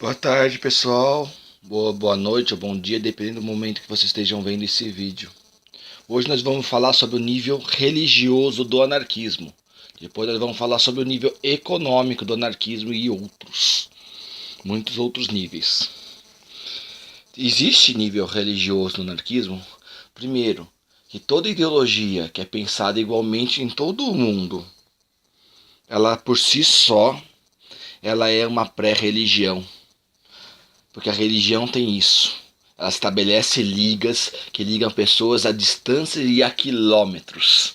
Boa tarde, pessoal. Boa noite ou bom dia, dependendo do momento que vocês estejam vendo esse vídeo. Hoje nós vamos falar sobre o nível religioso do anarquismo. Depois nós vamos falar sobre o nível econômico do anarquismo e muitos outros níveis. Existe nível religioso no anarquismo? Primeiro, que toda ideologia que é pensada igualmente em todo o mundo, ela por si só, ela é uma pré-religião. Porque a religião tem isso. Ela estabelece ligas que ligam pessoas a distância e a quilômetros,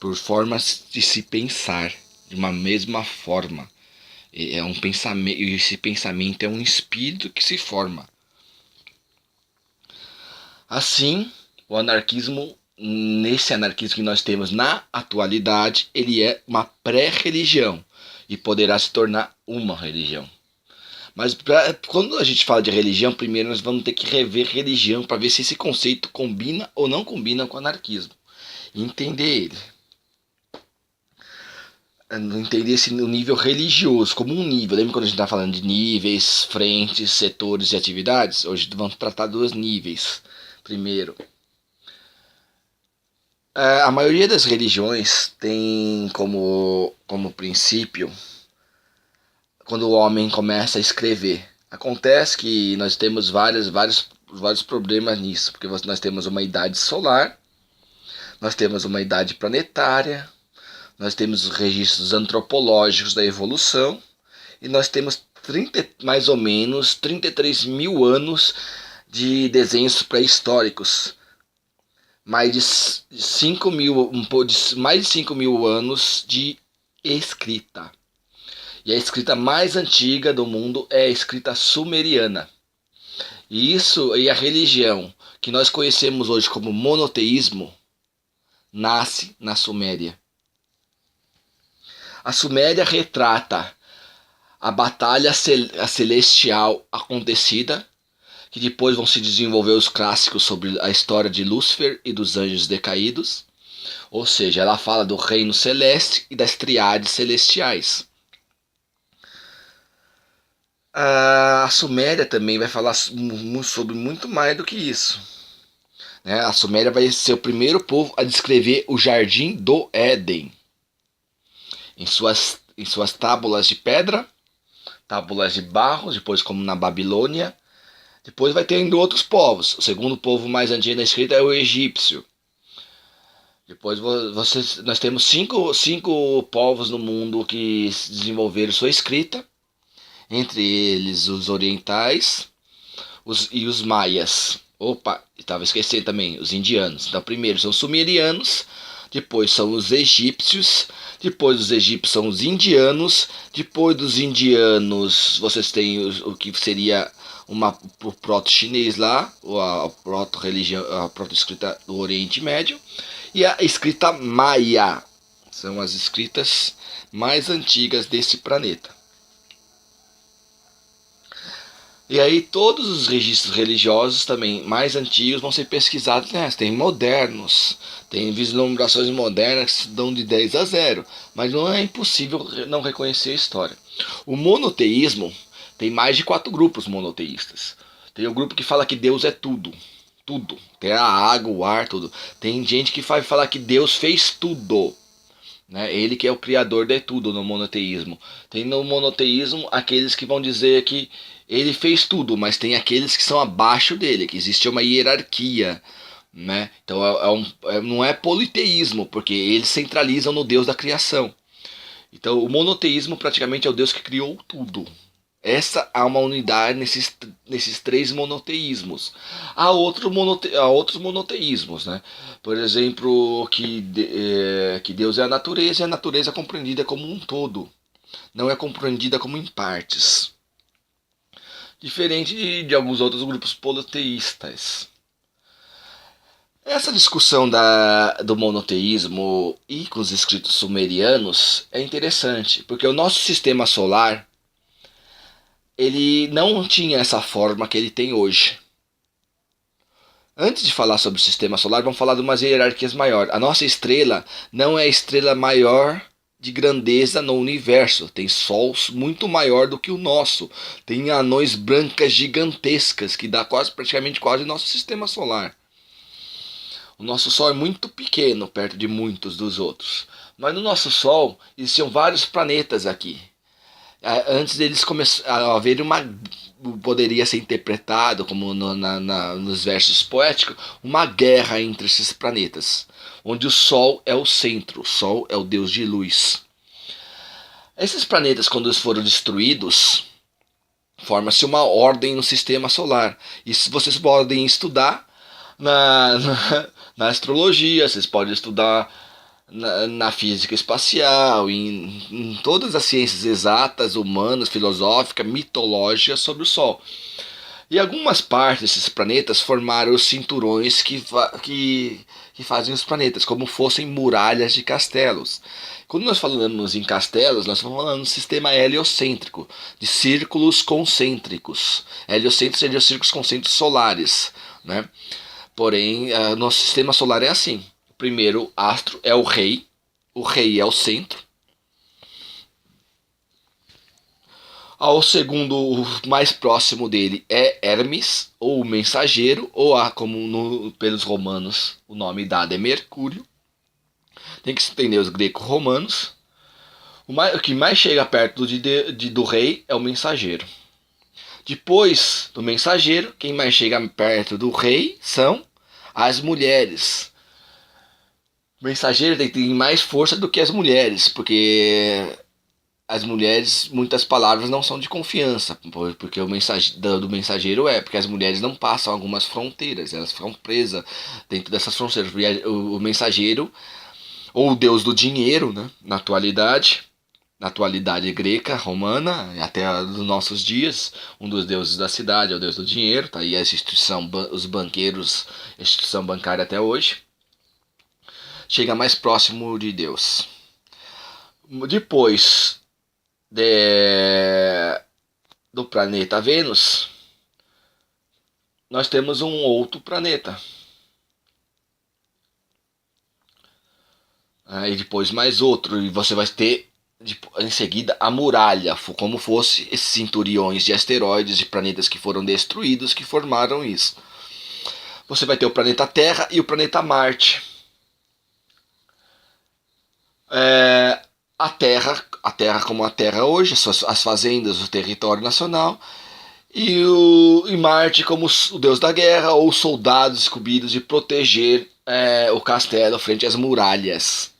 por formas de se pensar de uma mesma forma. É um pensamento, e esse pensamento é um espírito que se forma. Assim, o anarquismo, nesse anarquismo que nós temos na atualidade, ele é uma pré-religião e poderá se tornar uma religião. Mas quando a gente fala de religião, primeiro nós vamos ter que rever religião para ver se esse conceito combina ou não combina com o anarquismo. Entender ele. Entender esse nível religioso como um nível. Lembra quando a gente está falando de níveis, frentes, setores e atividades? Hoje vamos tratar dos níveis. Primeiro, a maioria das religiões tem como princípio quando o homem começa a escrever. Acontece que nós temos vários problemas nisso, porque nós temos uma idade solar, nós temos uma idade planetária, nós temos os registros antropológicos da evolução, e nós temos mais ou menos 33 mil anos de desenhos pré-históricos. Mais de 5 mil anos de escrita. E a escrita mais antiga do mundo é a escrita sumeriana. E a religião que nós conhecemos hoje como monoteísmo nasce na Suméria. A Suméria retrata a batalha celestial acontecida, que depois vão se desenvolver os clássicos sobre a história de Lúcifer e dos anjos decaídos. Ou seja, ela fala do reino celeste e das triades celestiais. A Suméria também vai falar sobre muito mais do que isso. A Suméria vai ser o primeiro povo a descrever o Jardim do Éden. Em suas tábulas de pedra, tábulas de barro, depois como na Babilônia. Depois vai tendo outros povos. O segundo povo mais antigo da escrita é o egípcio. Depois nós temos cinco povos no mundo que desenvolveram sua escrita. Entre eles os orientais e os maias. Opa, estava esquecendo também, os indianos. Então primeiro são os sumerianos, depois são os egípcios, depois dos egípcios são os indianos, depois dos indianos vocês têm o que seria o proto-chinês lá, a proto-religião, a proto-escrita do Oriente Médio, e a escrita maia. São as escritas mais antigas desse planeta. E aí todos os registros religiosos também mais antigos vão ser pesquisados nessa. Tem modernos, tem vislumbrações modernas que dão de 10 a 0, mas não é impossível não reconhecer a história. O monoteísmo tem mais de 4 grupos monoteístas. Tem o grupo que fala que Deus é tudo, tudo. Tem a água, o ar, tudo. Tem gente que vai falar que Deus fez tudo. Ele que é o criador de tudo no monoteísmo. Tem no monoteísmo aqueles que vão dizer que ele fez tudo, mas tem aqueles que são abaixo dele, que existe uma hierarquia. Então não é politeísmo, porque eles centralizam no Deus da criação. Então o monoteísmo praticamente é o Deus que criou tudo. Essa há uma unidade nesses 3 monoteísmos. Há outros monoteísmos, Por exemplo, que Deus é a natureza e a natureza é compreendida como um todo. Não é compreendida como em partes. Diferente de alguns outros grupos politeístas. Essa discussão do monoteísmo e com os escritos sumerianos é interessante, porque o nosso sistema solar ele não tinha essa forma que ele tem hoje. Antes de falar sobre o sistema solar, vamos falar de umas hierarquias maiores. A nossa estrela não é a estrela maior de grandeza no universo. Tem sols muito maior do que o nosso. Tem anões brancas gigantescas que dá praticamente quase nosso sistema solar. O nosso Sol é muito pequeno perto de muitos dos outros. Mas no nosso Sol existiam vários planetas aqui. Antes deles a haver poderia ser interpretado como nos versos poéticos, uma guerra entre esses planetas, onde o Sol é o centro, o Sol é o Deus de luz. Esses planetas, quando eles foram destruídos, forma-se uma ordem no sistema solar. Isso vocês podem estudar na astrologia, vocês podem estudar na física espacial, em todas as ciências exatas, humanas, filosóficas, mitológicas sobre o Sol. E algumas partes desses planetas formaram os cinturões que fazem os planetas, como fossem muralhas de castelos. Quando nós falamos em castelos, nós estamos falando de um sistema heliocêntrico, de círculos concêntricos. Heliocêntricos seriam círculos concêntricos solares, né? Porém, nosso sistema solar é assim. O primeiro astro é o rei é o centro. Ao segundo, o mais próximo dele é Hermes, ou o mensageiro, ou pelos romanos o nome dado é Mercúrio. Tem que entender os greco-romanos. O que mais chega perto do rei é o mensageiro. Depois do mensageiro, quem mais chega perto do rei são as mulheres. O mensageiro tem mais força do que as mulheres, porque as mulheres, muitas palavras não são de confiança, porque o do mensageiro porque as mulheres não passam algumas fronteiras, elas ficam presas dentro dessas fronteiras. O mensageiro, ou o deus do dinheiro, né, na atualidade greca, romana, até nos nossos dias, um dos deuses da cidade é o deus do dinheiro, tá aí a instituição, os banqueiros, a instituição bancária até hoje, chega mais próximo de Deus. Depois do planeta Vênus, nós temos um outro planeta. E depois mais outro, e você vai ter em seguida a muralha, como fosse esses cinturões de asteroides e planetas que foram destruídos que formaram isso. Você vai ter o planeta Terra e o planeta Marte. A Terra como a Terra hoje, as fazendas, o território nacional, e Marte como o deus da guerra, ou soldados incumbidos de proteger o castelo frente às muralhas.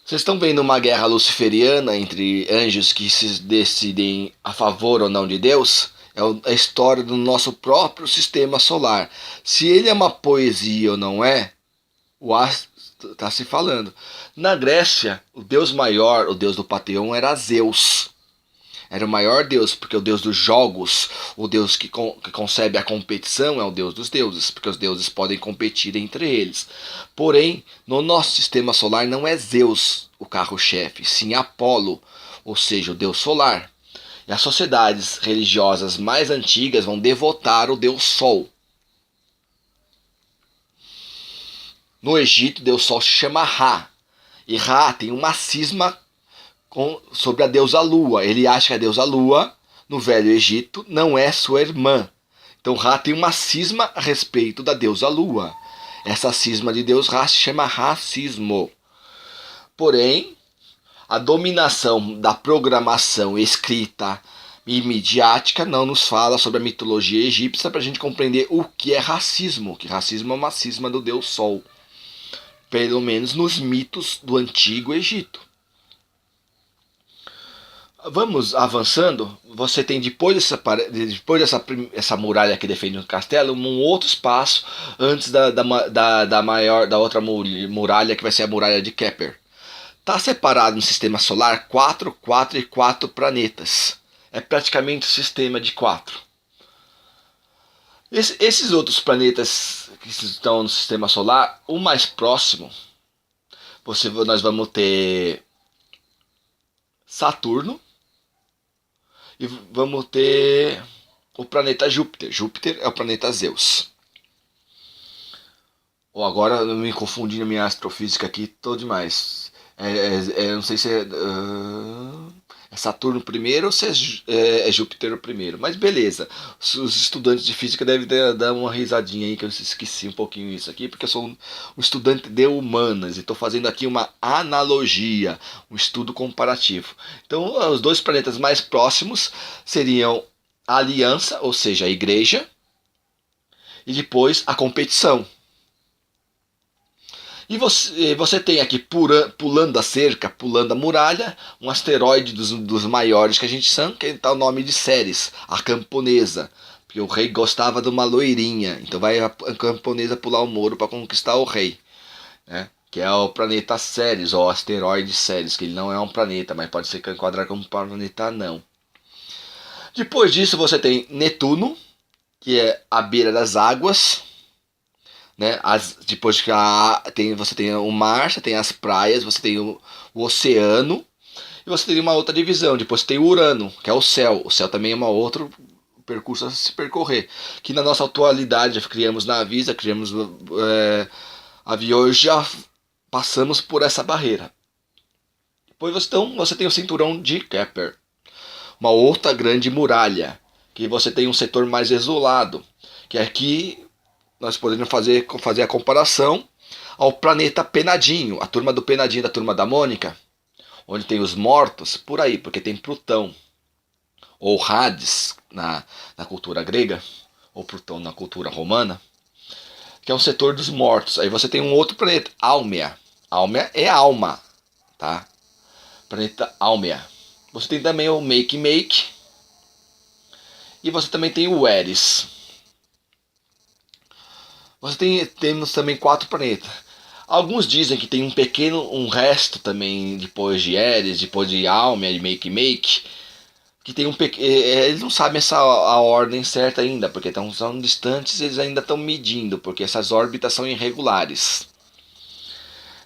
Vocês estão vendo uma guerra luciferiana entre anjos que se decidem a favor ou não de Deus? É a história do nosso próprio sistema solar. Se ele é uma poesia ou não é, o astro está se falando. Na Grécia, o deus maior, o deus do Panteão, era Zeus. Era o maior deus, porque o deus dos jogos, o deus que concebe a competição, é o deus dos deuses, porque os deuses podem competir entre eles. Porém, no nosso sistema solar não é Zeus o carro-chefe, sim Apolo, ou seja, o deus solar. E as sociedades religiosas mais antigas vão devotar o deus Sol. No Egito, o deus Sol se chama Ra. E Ra tem uma cisma sobre a deusa Lua. Ele acha que a deusa Lua, no Velho Egito, não é sua irmã. Então Ra tem uma cisma a respeito da deusa Lua. Essa cisma de Deus Ra se chama racismo. Porém, a dominação da programação escrita e midiática não nos fala sobre a mitologia egípcia para a gente compreender o que é racismo. Que racismo é uma cisma do deus Sol. Pelo menos nos mitos do Antigo Egito. Vamos avançando. Você tem depois dessa muralha que defende o castelo, um outro espaço antes da outra muralha, que vai ser a muralha de Kepler. Está separado no sistema solar 4 e 4 planetas. É praticamente um sistema de 4. Esses outros planetas que estão no sistema solar, o mais próximo, nós vamos ter Saturno e vamos ter o planeta Júpiter. Júpiter é o planeta Zeus. Ou agora eu me confundi na minha astrofísica aqui, tô demais. Não sei se é Saturno primeiro ou se é Júpiter o primeiro. Mas beleza. Os estudantes de física devem dar uma risadinha aí, que eu esqueci um pouquinho isso aqui, porque eu sou um estudante de humanas e estou fazendo aqui uma analogia, um estudo comparativo. Então, os dois planetas mais próximos seriam a aliança, ou seja, a igreja, e depois a competição. E você tem aqui, pulando a cerca, pulando a muralha, um asteroide dos maiores que a gente sabe, que está o nome de Ceres, a camponesa. Porque o rei gostava de uma loirinha, então vai a camponesa pular o muro para conquistar o rei. Né? Que é o planeta Ceres, ou asteroide Ceres, que ele não é um planeta, mas pode ser enquadrado como planeta não. Depois disso você tem Netuno, que é a beira das águas, né? Depois que você tem o mar, você tem as praias, você tem o oceano e você tem uma outra divisão. Depois você tem o Urano, que é o céu. O céu também é uma outro percurso a se percorrer. Que na nossa atualidade já criamos navios, já criamos aviões, já passamos por essa barreira. Depois você tem o cinturão de Kepler, uma outra grande muralha, que você tem um setor mais isolado, que aqui nós podemos fazer a comparação ao planeta Penadinho, a turma do Penadinho, da turma da Mônica, onde tem os mortos, por aí, porque tem Plutão, ou Hades na cultura grega, ou Plutão na cultura romana, que é um setor dos mortos. Aí você tem um outro planeta, Álmea. Álmea é alma, tá? Planeta Álmea. Você tem também o Make, e você também tem o Eris. Temos também 4 planetas. Alguns dizem que tem um resto também depois de Eris, depois de Almia, de Make, que tem eles não sabem a ordem certa ainda, porque são distantes, eles ainda estão medindo, porque essas órbitas são irregulares.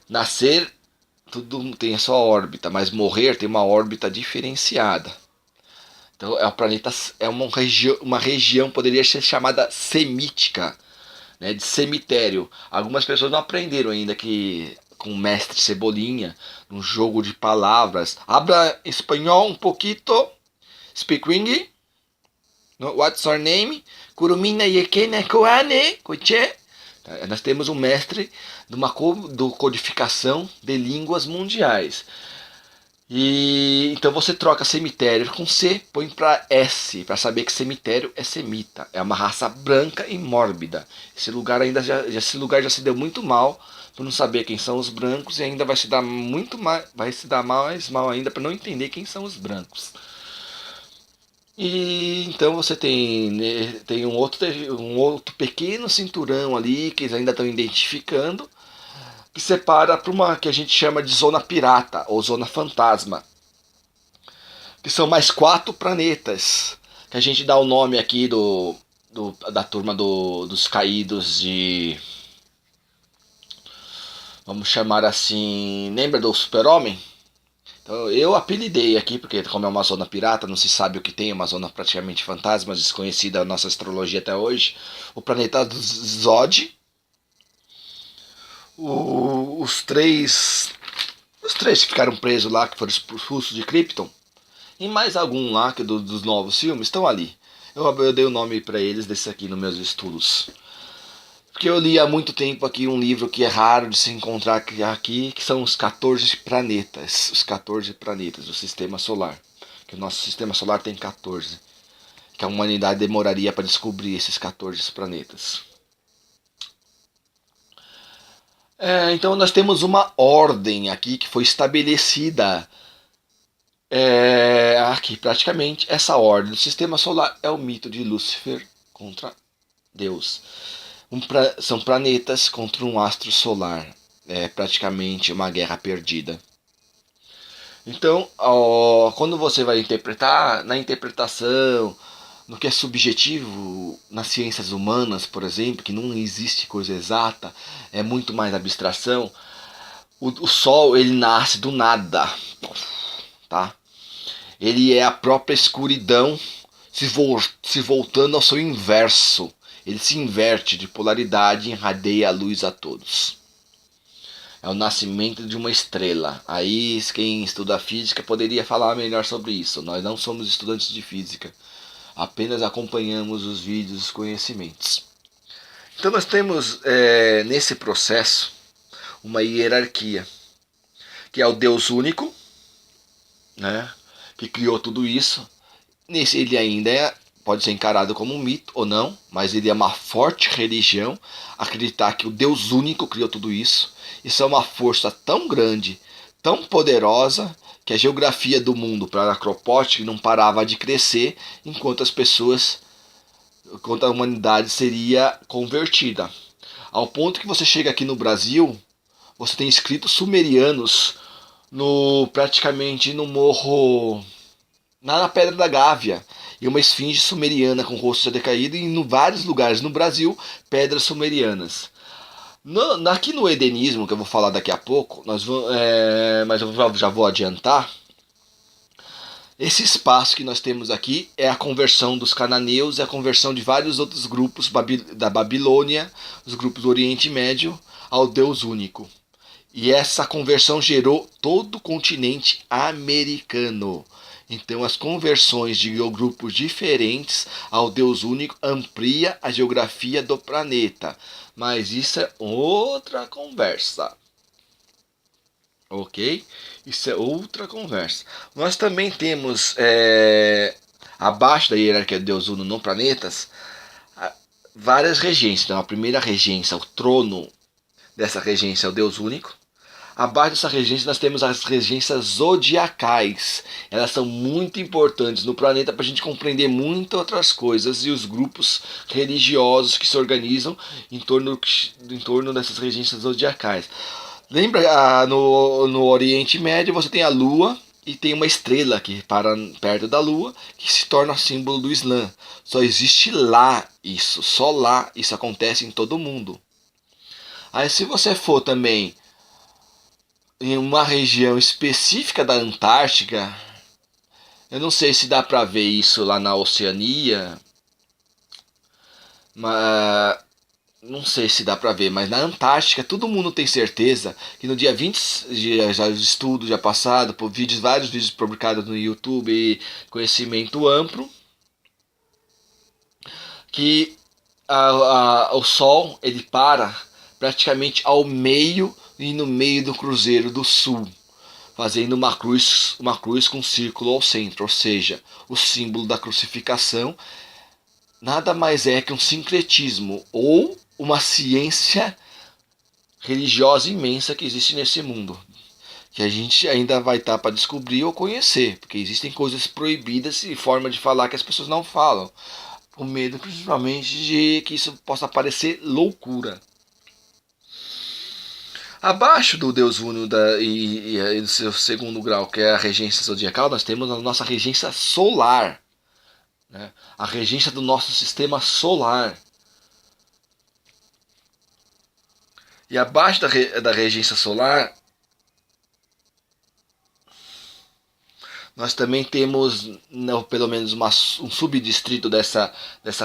Nascer, tudo tem a sua órbita, mas morrer tem uma órbita diferenciada. Então é um planeta, é uma região poderia ser chamada semítica, né, de cemitério. Algumas pessoas não aprenderam ainda que com o mestre Cebolinha, um jogo de palavras. Habla espanhol um pouquinho. Speak ring. What's your name? Kurumina yekene koane. Koche. Nós temos um mestre de uma codificação de línguas mundiais. E então você troca cemitério com C, põe para S, para saber que cemitério é semita, é uma raça branca e mórbida. Esse lugar esse lugar já se deu muito mal por não saber quem são os brancos e ainda vai se dar muito mais, vai se dar mais mal ainda para não entender quem são os brancos. E então você tem um outro pequeno cinturão ali que eles ainda estão identificando, que separa para uma que a gente chama de zona pirata ou zona fantasma, que são mais 4 planetas, que a gente dá o nome aqui da turma dos caídos de, vamos chamar assim, lembra do Super-Homem? Então, eu apelidei aqui, porque como é uma zona pirata, não se sabe o que tem, uma zona praticamente fantasma, desconhecida da nossa astrologia até hoje, o planeta Zod, os três que ficaram presos lá, que foram expulsos de Krypton, e mais algum lá que dos novos filmes estão ali. Eu dei o nome para eles desse aqui nos meus estudos. Porque eu li há muito tempo aqui um livro que é raro de se encontrar aqui, que são os 14 planetas. Os 14 planetas do Sistema Solar. Que o nosso Sistema Solar tem 14. Que a humanidade demoraria para descobrir esses 14 planetas. Então nós temos uma ordem aqui que foi estabelecida aqui praticamente. Essa ordem do Sistema Solar é o mito de Lúcifer contra Deus. São planetas contra um astro solar. É praticamente uma guerra perdida. Então, quando você vai interpretar, na interpretação, no que é subjetivo, nas ciências humanas, por exemplo, que não existe coisa exata, é muito mais abstração, o Sol ele nasce do nada, tá? Ele é a própria escuridão se voltando ao seu inverso. Ele se inverte de polaridade e irradia a luz a todos. É o nascimento de uma estrela. Aí quem estuda física poderia falar melhor sobre isso. Nós não somos estudantes de física. Apenas acompanhamos os vídeos e os conhecimentos. Então nós temos nesse processo uma hierarquia, que é o Deus único, né, que criou tudo isso. Nesse ele ainda pode ser encarado como um mito ou não, mas ele é uma forte religião, acreditar que o Deus único criou tudo isso. Isso é uma força tão grande, tão poderosa, que a geografia do mundo para Kropotkin não parava de crescer enquanto a humanidade seria convertida. Ao ponto que você chega aqui no Brasil, você tem escritos sumerianos praticamente no morro, na Pedra da Gávea, e uma esfinge sumeriana com o rosto já decaído, e em vários lugares no Brasil, pedras sumerianas. Aqui no hedenismo, que eu vou falar daqui a pouco, mas eu já vou adiantar, esse espaço que nós temos aqui é a conversão dos cananeus e a conversão de vários outros grupos da Babilônia, os grupos do Oriente Médio, ao Deus único. E essa conversão gerou todo o continente americano. Então as conversões de grupos diferentes ao Deus único amplia a geografia do planeta. Mas isso é outra conversa. Ok? Isso é outra conversa. Nós também temos, abaixo da hierarquia do Deus Uno no planetas, várias regências. Então a primeira regência, o trono dessa regência é o Deus único. Abaixo dessa regência nós temos as regências zodiacais. Elas são muito importantes no planeta para a gente compreender muitas outras coisas e os grupos religiosos que se organizam em torno dessas regências zodiacais. Lembra, no Oriente Médio você tem a Lua e tem uma estrela que para perto da Lua, que se torna símbolo do Islã. Só existe lá isso, só lá isso acontece em todo mundo. Aí se você for também em uma região específica da Antártica, eu não sei se dá para ver isso lá na Oceania, mas não sei se dá para ver, mas na Antártica todo mundo tem certeza que no dia 20, já os estudos já passado por vários vídeos publicados no YouTube e conhecimento amplo, que o Sol ele para praticamente ao meio e no meio do Cruzeiro do Sul, fazendo uma cruz com um círculo ao centro, ou seja, o símbolo da crucificação nada mais é que um sincretismo ou uma ciência religiosa imensa que existe nesse mundo, que a gente ainda vai estar para descobrir ou conhecer, porque existem coisas proibidas e forma de falar que as pessoas não falam, com medo principalmente de que isso possa parecer loucura. Abaixo do Deus Uno e do seu segundo grau, que é a regência zodiacal, nós temos a nossa regência solar, né? A regência do nosso sistema solar. E abaixo da regência solar, nós também temos, pelo menos um subdistrito dessa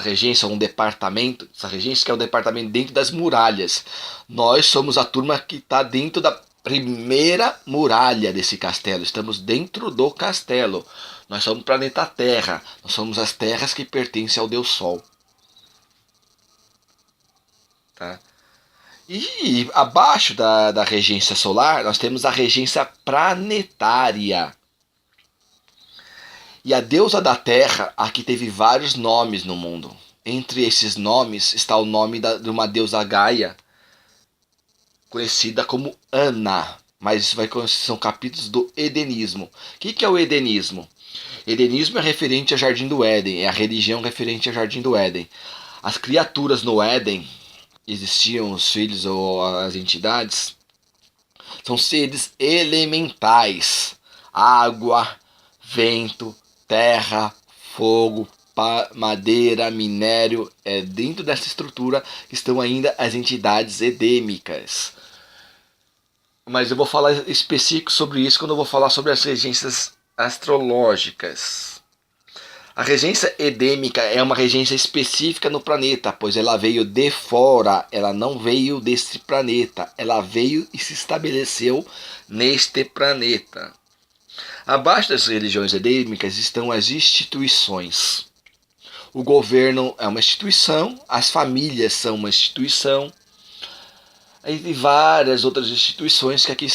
regência, um departamento dessa regência, que é o departamento dentro das muralhas. Nós somos a turma que está dentro da primeira muralha desse castelo. Estamos dentro do castelo. Nós somos o planeta Terra. Nós somos as terras que pertencem ao Deus Sol. Tá? E abaixo da regência solar, nós temos a regência planetária. E a deusa da terra, aqui teve vários nomes no mundo. Entre esses nomes está o nome de uma deusa Gaia, conhecida como Ana. Mas isso são capítulos do hedenismo. O que é o hedenismo? Hedenismo é referente ao Jardim do Éden, é a religião referente ao Jardim do Éden. As criaturas no Éden, existiam os filhos ou as entidades, são seres elementais. Água, vento, terra, fogo, madeira, minério. É dentro dessa estrutura que estão ainda as entidades edêmicas. Mas eu vou falar específico sobre isso quando eu vou falar sobre as regências astrológicas. A regência edêmica é uma regência específica no planeta, pois ela veio de fora, ela não veio deste planeta, ela veio e se estabeleceu neste planeta. Abaixo das religiões edêmicas estão as instituições. O governo é uma instituição, as famílias são uma instituição, e várias outras instituições que aqui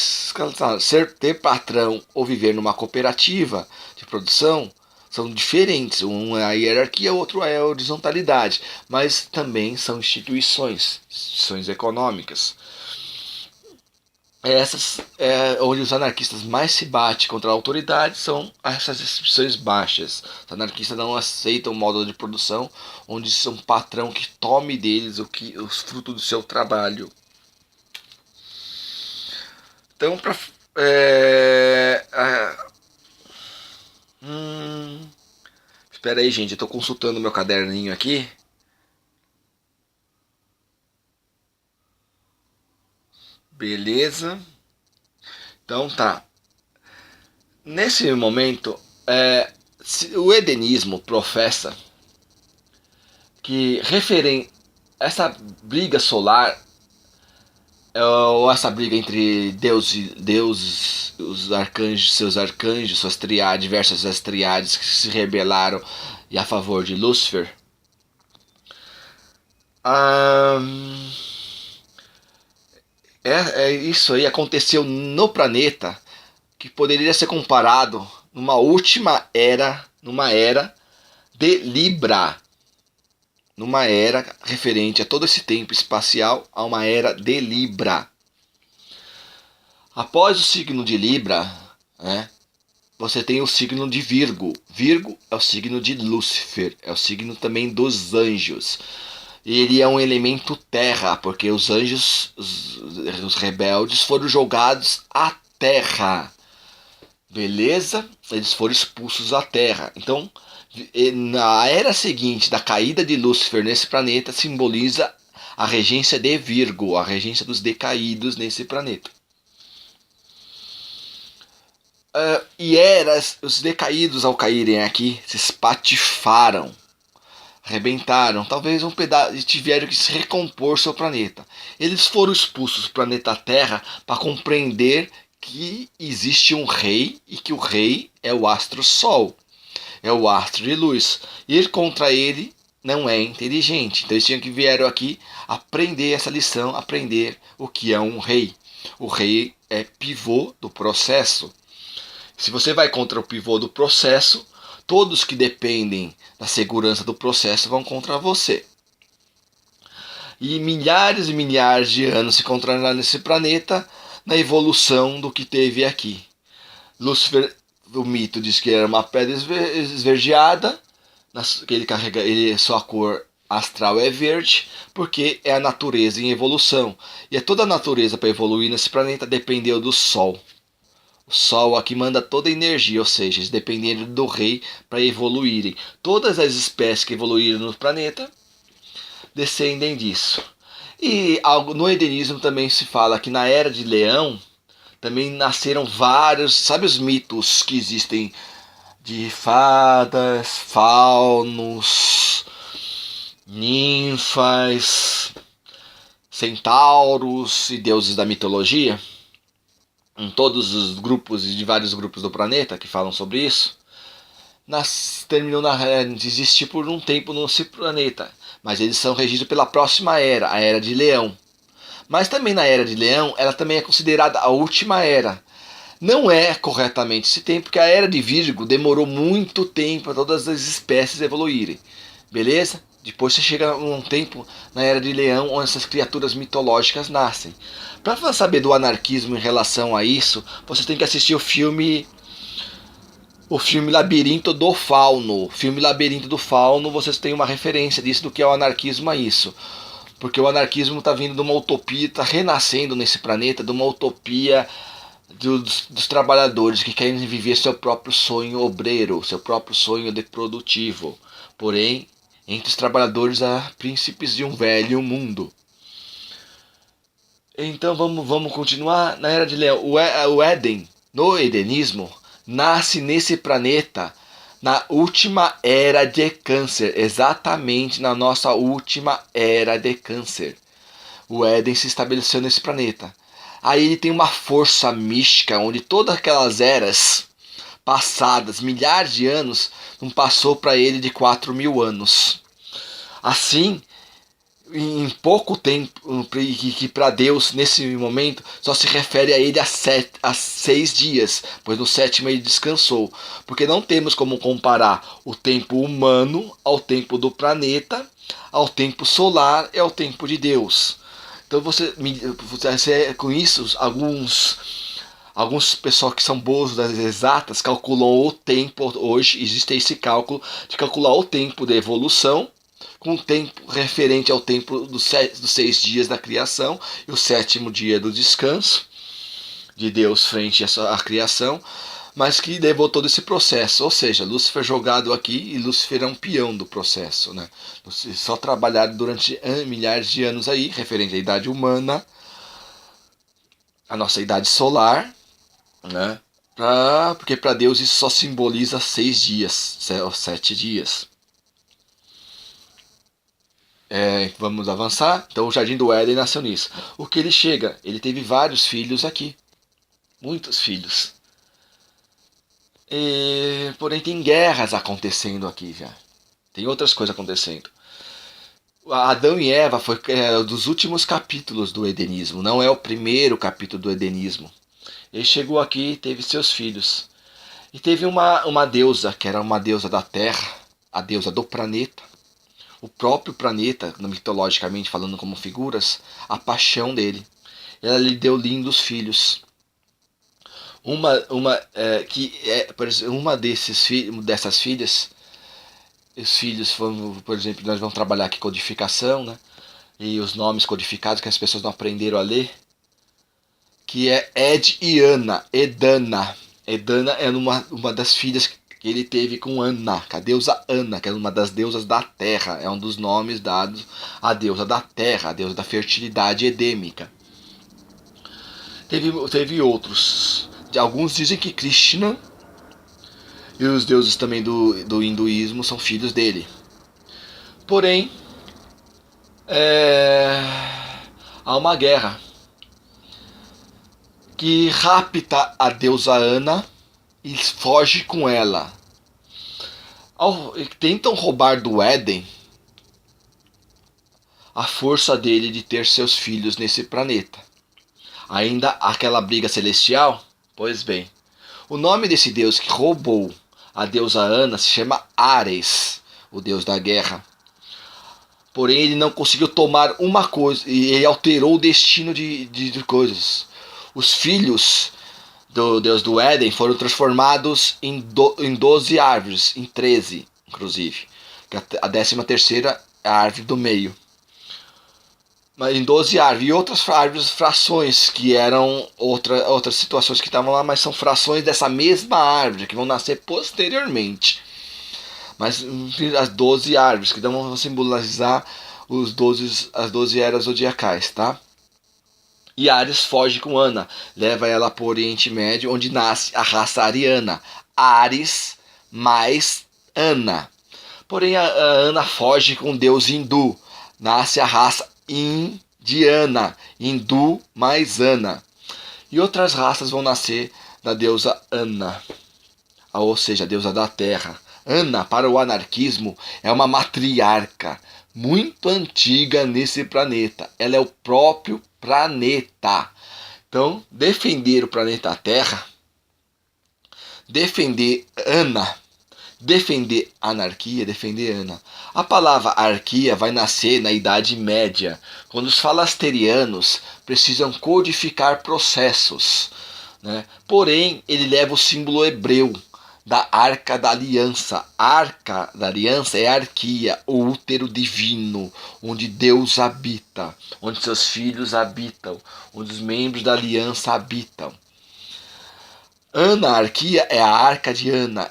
ter patrão ou viver numa cooperativa de produção são diferentes. Um é a hierarquia, o outro é a horizontalidade, mas também são instituições econômicas. Essas onde os anarquistas mais se batem contra a autoridade são essas instituições baixas. Os anarquistas não aceitam o modo de produção onde é um patrão que tome deles os frutos do seu trabalho. Então, espera aí, gente, eu estou consultando meu caderninho aqui. Beleza. Então tá. Nesse momento, o edenismo professa que essa briga solar ou essa briga entre Deus, os arcanjos, seus arcanjos, suas triades, diversas triades que se rebelaram e a favor de Lúcifer. Isso aí aconteceu no planeta que poderia ser comparado numa era de Libra. Numa era referente a todo esse tempo espacial, a uma era de Libra. Após o signo de Libra, você tem o signo de Virgo. Virgo é o signo de Lúcifer, é o signo também dos anjos. Ele é um elemento terra, porque os anjos, os rebeldes, foram jogados à terra. Beleza? Eles foram expulsos à terra. Então, na era seguinte da caída de Lúcifer nesse planeta, simboliza a regência de Virgo, a regência dos decaídos nesse planeta. Os decaídos ao caírem aqui se espatifaram, arrebentaram, talvez um pedaço, e tiveram que se recompor seu planeta. Eles foram expulsos do planeta Terra para compreender que existe um rei e que o rei é o astro Sol, é o astro de luz. Ir contra ele não é inteligente. Então eles tinham que vieram aqui aprender essa lição, aprender o que é um rei. O rei é pivô do processo. Se você vai contra o pivô do processo, todos que dependem da segurança do processo vão contra você. E milhares de anos se encontrarão nesse planeta na evolução do que teve aqui. Lúcifer, o mito diz que era uma pedra esverdeada, que sua cor astral é verde, porque é a natureza em evolução. E toda a natureza para evoluir nesse planeta dependeu do Sol. O Sol aqui manda toda a energia, ou seja, eles dependeram do rei para evoluírem. Todas as espécies que evoluíram no planeta descendem disso. E no edenismo também se fala que na era de Leão também nasceram vários, sabe os mitos que existem de fadas, faunos, ninfas, centauros e deuses da mitologia? Em todos os grupos e de vários grupos do planeta que falam sobre isso, terminou de existir por um tempo nesse planeta, mas eles são regidos pela próxima era, a Era de Leão. Mas também na Era de Leão, ela também é considerada a última era. Não é corretamente esse tempo, porque a Era de Virgo demorou muito tempo para todas as espécies evoluírem. Beleza? Depois você chega num tempo na Era de Leão, onde essas criaturas mitológicas nascem. Para saber do anarquismo em relação a isso, você tem que assistir o filme Labirinto do Fauno. O filme Labirinto do Fauno, vocês têm uma referência disso, do que é o anarquismo a isso. Porque o anarquismo está vindo de uma utopia, está renascendo nesse planeta, de uma utopia dos trabalhadores que querem viver seu próprio sonho obreiro, seu próprio sonho de produtivo. Porém, entre os trabalhadores há príncipes de um velho mundo. Então vamos continuar na Era de Leão. O Éden, no edenismo, nasce nesse planeta na última era de Câncer, exatamente na nossa última era de Câncer. O Éden se estabeleceu nesse planeta. Aí ele tem uma força mística, onde todas aquelas eras passadas, milhares de anos, não passou para ele de 4.000 anos. Assim, em pouco tempo, que para Deus, nesse momento, só se refere a ele a 6 dias, pois no sétimo ele descansou. Porque não temos como comparar o tempo humano ao tempo do planeta, ao tempo solar e ao tempo de Deus. Então você com isso, alguns pessoal que são bons das exatas calculam o tempo. Hoje existe esse cálculo de calcular o tempo da evolução com o tempo referente ao tempo dos 6 dias da criação e o sétimo dia do descanso de Deus frente à criação, mas que levou todo esse processo. Ou seja, Lúcifer jogado aqui, e Lúcifer é um peão do processo, né? Só trabalhado durante milhares de anos aí, referente à idade humana, a nossa idade solar, né? Porque para Deus isso só simboliza 6 dias, 7 dias. Vamos avançar. Então o Jardim do Éden nasceu nisso. O que ele chega? Ele teve vários filhos aqui. Muitos filhos. Porém tem guerras acontecendo aqui já. Tem outras coisas acontecendo. Adão e Eva foi dos últimos capítulos do Edenismo. Não é o primeiro capítulo do Edenismo. Ele chegou aqui e teve seus filhos. E teve uma deusa, que era uma deusa da terra. A deusa do planeta. O próprio planeta, mitologicamente falando como figuras, a paixão dele. Ela lhe deu lindos filhos. Dessas filhas, os filhos, por exemplo, nós vamos trabalhar aqui codificação, né? E os nomes codificados que as pessoas não aprenderam a ler, que é Ed e Ana, Edana. Edana é uma das filhas que ele teve com Ana, a deusa Ana, que é uma das deusas da terra, é um dos nomes dados à deusa da terra, a deusa da fertilidade edêmica. Teve outros. Alguns dizem que Krishna e os deuses também do hinduísmo são filhos dele. Porém, há uma guerra que rapta a deusa Ana e foge com ela. Tentam roubar do Éden a força dele de ter seus filhos nesse planeta. Ainda aquela briga celestial? Pois bem, o nome desse deus que roubou a deusa Ana se chama Ares, o deus da guerra. Porém, ele não conseguiu tomar uma coisa, e ele alterou o destino de coisas. Os filhos do deus do Éden foram transformados em 12 árvores, em 13, inclusive. A 13ª é a árvore do meio. Mas em 12 árvores. E outras árvores, frações, que eram outras situações que estavam lá, mas são frações dessa mesma árvore, que vão nascer posteriormente. Mas as 12 árvores, que vão simbolizar as 12 eras zodiacais, tá? E Ares foge com Ana, leva ela para o Oriente Médio, onde nasce a raça ariana. Ares mais Ana. Porém, a Ana foge com o deus hindu, nasce a raça indiana, hindu mais Ana. E outras raças vão nascer da deusa Ana, ou seja, a deusa da terra. Ana, para o anarquismo, é uma matriarca muito antiga nesse planeta. Ela é o próprio planeta. Então, defender o planeta Terra, defender Ana, defender anarquia, defender Ana. A palavra arquia vai nascer na Idade Média, quando os falasterianos precisam codificar processos, né? Porém, ele leva o símbolo hebreu da Arca da Aliança. A Arca da Aliança é a arquia, o útero divino, onde Deus habita, onde seus filhos habitam, onde os membros da aliança habitam. Ana, a arquia, é a arca de Ana,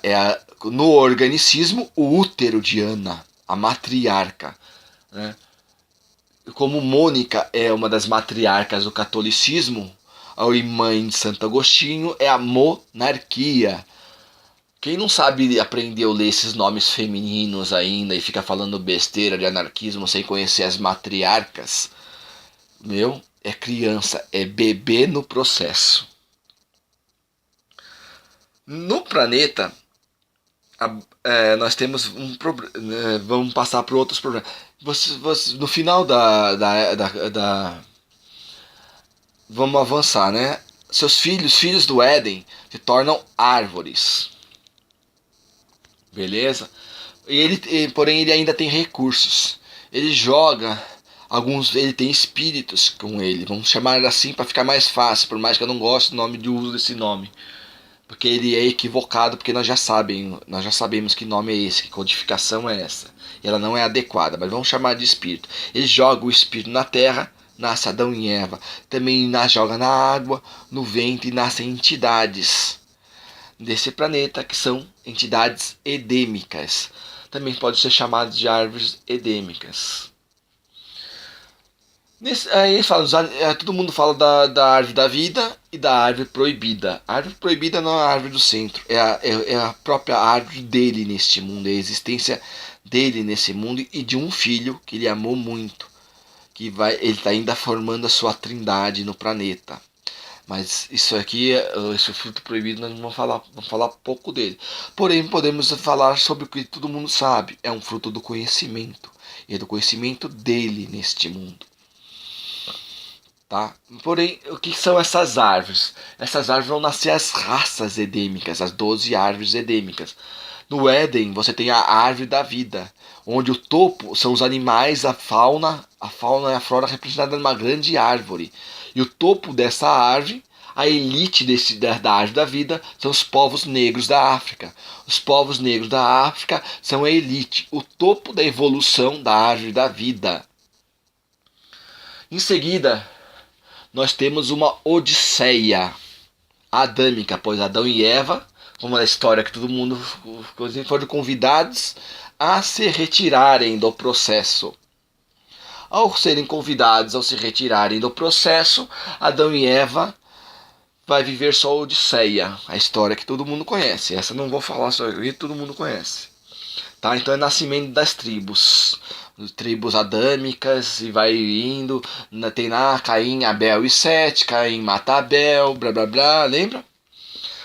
no organicismo, o útero de Ana, a matriarca, né? Como Mônica é uma das matriarcas do catolicismo, a mãe de Santo Agostinho é a monarquia, Quem não sabe aprender a ler esses nomes femininos ainda e fica falando besteira de anarquismo sem conhecer as matriarcas, meu, é criança, é bebê no processo. No planeta, nós temos um problema. Vamos passar para outros problemas. No final vamos avançar, né? Seus filhos do Éden, se tornam árvores. Beleza? Porém, ele ainda tem recursos. Ele joga ele tem espíritos com ele. Vamos chamar assim para ficar mais fácil, por mais que eu não goste do nome de uso desse nome. Porque ele é equivocado, porque nós já sabemos que nome é esse, que codificação é essa. E ela não é adequada, mas vamos chamar de espírito. Ele joga o espírito na terra, nasce Adão e Eva. Também joga na água, no vento, e nascem entidades desse planeta, que são entidades edêmicas. Também pode ser chamado de árvores edêmicas. Aí todo mundo fala da árvore da vida e da árvore proibida. A árvore proibida não é a árvore do centro, é a própria árvore dele neste mundo, é a existência dele nesse mundo e de um filho que ele amou muito, ele está ainda formando a sua trindade no planeta. Mas isso aqui, esse fruto proibido, nós vamos falar pouco dele. Porém, podemos falar sobre o que todo mundo sabe, é um fruto do conhecimento, e é do conhecimento dele neste mundo. Tá? Porém, o que são essas árvores? Essas árvores vão nascer as raças edêmicas, as 12 árvores edêmicas. No Éden, você tem a árvore da vida, onde o topo são os animais, a fauna e a flora representada numa grande árvore. E o topo dessa árvore, a elite da árvore da vida, são os povos negros da África. Os povos negros da África são a elite, o topo da evolução da árvore da vida. Em seguida, nós temos uma odisseia adâmica, pois Adão e Eva, como na história que todo mundo foram convidados a se retirarem do processo. Ao serem convidados a se retirarem do processo, Adão e Eva vai viver só a odisseia, a história que todo mundo conhece. Essa não vou falar só, todo mundo conhece. Tá? Então é nascimento das tribos adâmicas, e vai indo, tem lá Caim, Abel e Sete, Caim mata Abel, blá blá blá, lembra?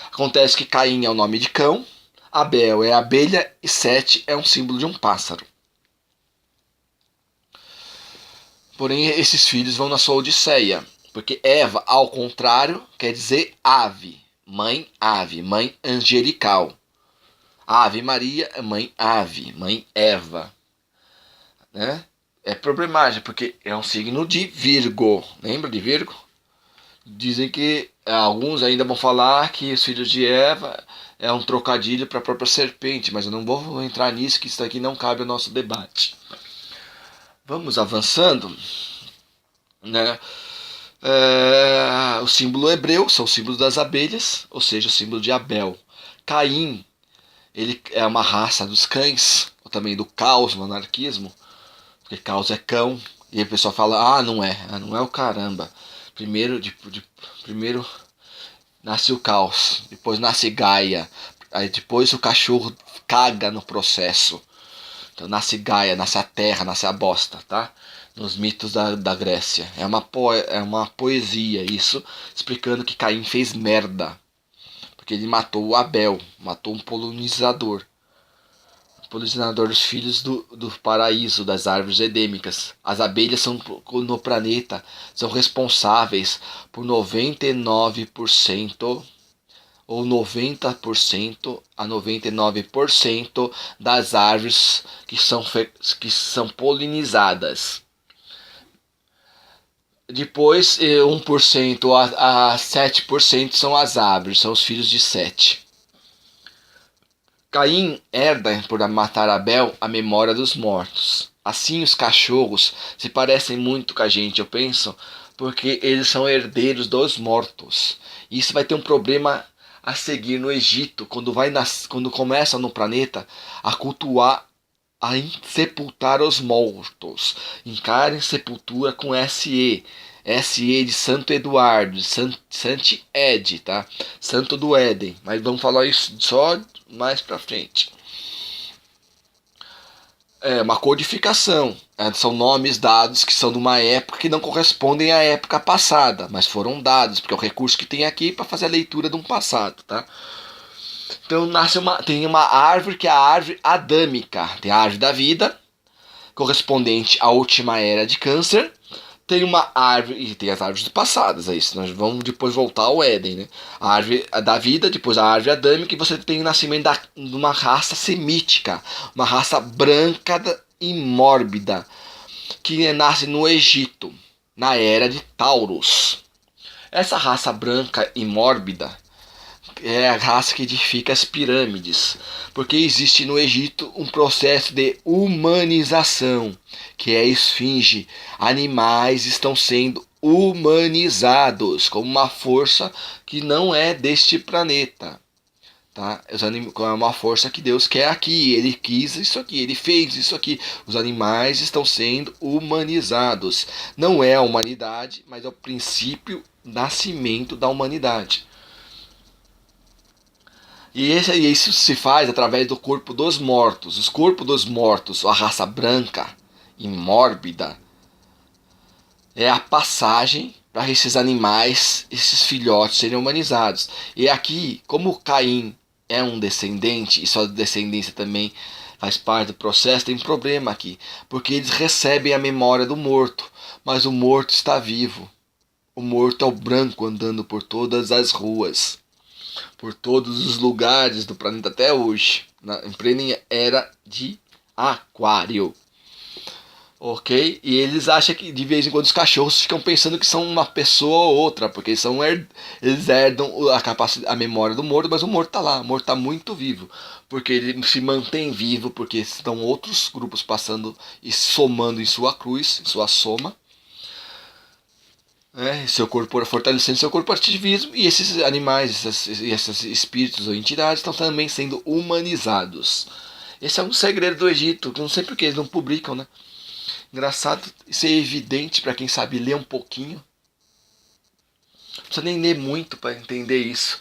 Acontece que Caim é o nome de cão, Abel é abelha e Sete é um símbolo de um pássaro. Porém, esses filhos vão na sua odisseia, porque Eva, ao contrário, quer dizer ave, mãe angelical. Ave Maria é mãe ave, mãe Eva. Né? É problemático, porque é um signo de Virgo. Lembra de Virgo? Dizem que alguns ainda vão falar que os filhos de Eva é um trocadilho para a própria serpente, mas eu não vou entrar nisso, que isso aqui não cabe ao nosso debate. Vamos avançando, né? O símbolo hebreu são os símbolos das abelhas, ou seja, o símbolo de Abel. Caim, ele é uma raça dos cães, ou também do caos no anarquismo, porque caos é cão, e aí o pessoal fala, não é o caramba. Primeiro nasce o caos, depois nasce Gaia, aí depois o cachorro caga no processo. Então nasce Gaia, nasce a terra, nasce a bosta, tá? Nos mitos da Grécia. É uma poesia isso, explicando que Caim fez merda. Porque ele matou o Abel, matou um polinizador. Polinizador dos filhos do paraíso, das árvores edêmicas. As abelhas no planeta são responsáveis por 99% ou 90% a 99% das árvores que são polinizadas. Depois, 1% a 7% são as árvores, são os filhos de Sete. Caim herda, por matar Abel, a memória dos mortos. Assim, os cachorros se parecem muito com a gente, eu penso, porque eles são herdeiros dos mortos. E isso vai ter um problema a seguir no Egito, quando começam no planeta a cultuar a sepultar os mortos. Encarem sepultura com SE. SE de Santo Eduardo, de Santi Ed, tá? Santo do Éden. Mas vamos falar isso só mais pra frente. É uma codificação. São nomes dados que são de uma época que não correspondem à época passada, mas foram dados, porque é o recurso que tem aqui para fazer a leitura de um passado, tá? Então tem uma árvore que é a árvore adâmica. Tem a árvore da vida, correspondente à última era de Câncer. Tem uma árvore, e tem as árvores passadas, é isso. Nós vamos depois voltar ao Éden, né? A árvore da vida, depois a árvore adâmica, e você tem o nascimento de uma raça semítica, uma raça branca e mórbida, que nasce no Egito, na era de Taurus. Essa raça branca e mórbida é a raça que edifica as pirâmides, porque existe no Egito um processo de humanização, que é a esfinge. Animais estão sendo humanizados como uma força que não é deste planeta. Tá? É uma força que Deus quer aqui, Ele quis isso aqui, Ele fez isso aqui. Os animais estão sendo humanizados. Não é a humanidade, mas é o princípio nascimento da humanidade. E isso se faz através do corpo dos mortos. Os corpos dos mortos, a raça branca e mórbida, é a passagem para esses animais, esses filhotes serem humanizados. E aqui, como Caim é um descendente, e sua descendência também faz parte do processo, tem um problema aqui. Porque eles recebem a memória do morto, mas o morto está vivo. O morto é o branco andando por todas as ruas, por todos os lugares do planeta até hoje, em plena era de Aquário. Ok? E eles acham que de vez em quando os cachorros ficam pensando que são uma pessoa ou outra, porque eles herdam a memória do morto, mas o morto está lá, o morto está muito vivo, porque ele se mantém vivo, porque estão outros grupos passando e somando em sua cruz, em sua soma. Seu corpo fortalecendo seu corporativismo, e esses animais, esses espíritos ou entidades estão também sendo humanizados. Esse é um segredo do Egito, que eu não sei porque eles não publicam, né? Engraçado, isso é evidente para quem sabe ler um pouquinho. Não precisa nem ler muito para entender isso.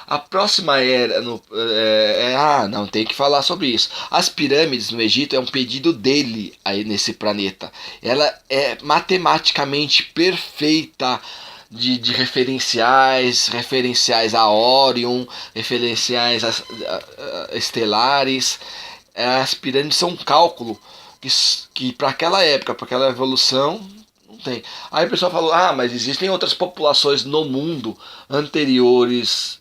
A próxima era. Não, tem que falar sobre isso. As pirâmides no Egito é um pedido dele aí nesse planeta. Ela é matematicamente perfeita de referenciais a Orion, referenciais a estelares. As pirâmides são um cálculo que para aquela época, para aquela evolução, não tem. Aí o pessoal falou, mas existem outras populações no mundo anteriores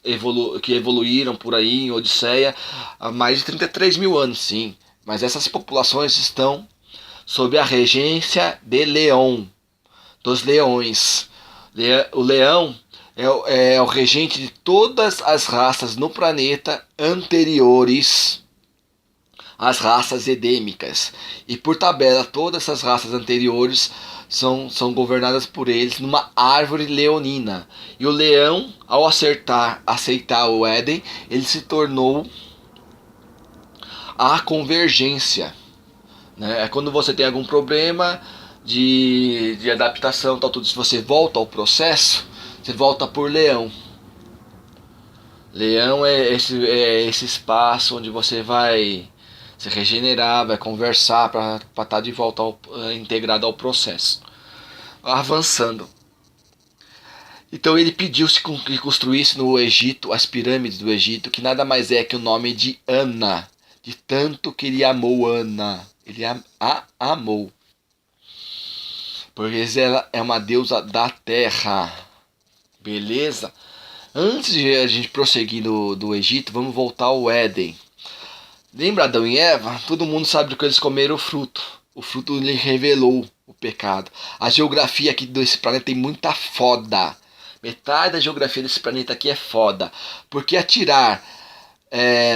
que evoluíram por aí em Odisseia há mais de 33 mil anos, sim. Mas essas populações estão sob a regência de Leão, dos leões. O leão é o regente de todas as raças no planeta anteriores às raças edêmicas. E por tabela, todas essas raças anteriores são governadas por eles numa árvore leonina. E o leão, ao aceitar o Éden, ele se tornou a convergência. Né? É quando você tem algum problema de adaptação, tal, tudo. Se você volta ao processo, você volta por leão. Leão é esse espaço onde você vai se regenerar, vai conversar para estar de volta integrado ao processo, avançando. Então ele pediu que construísse no Egito as pirâmides do Egito, que nada mais é que o nome de Ana, de tanto que ele amou Ana, ele a amou, porque ela é uma deusa da terra, beleza? Antes de a gente prosseguir do Egito, vamos voltar ao Éden. Lembra Adão e Eva? Todo mundo sabe do que eles comeram o fruto. O fruto lhe revelou o pecado. A geografia aqui desse planeta tem muita foda. Metade da geografia desse planeta aqui é foda. Porque atirar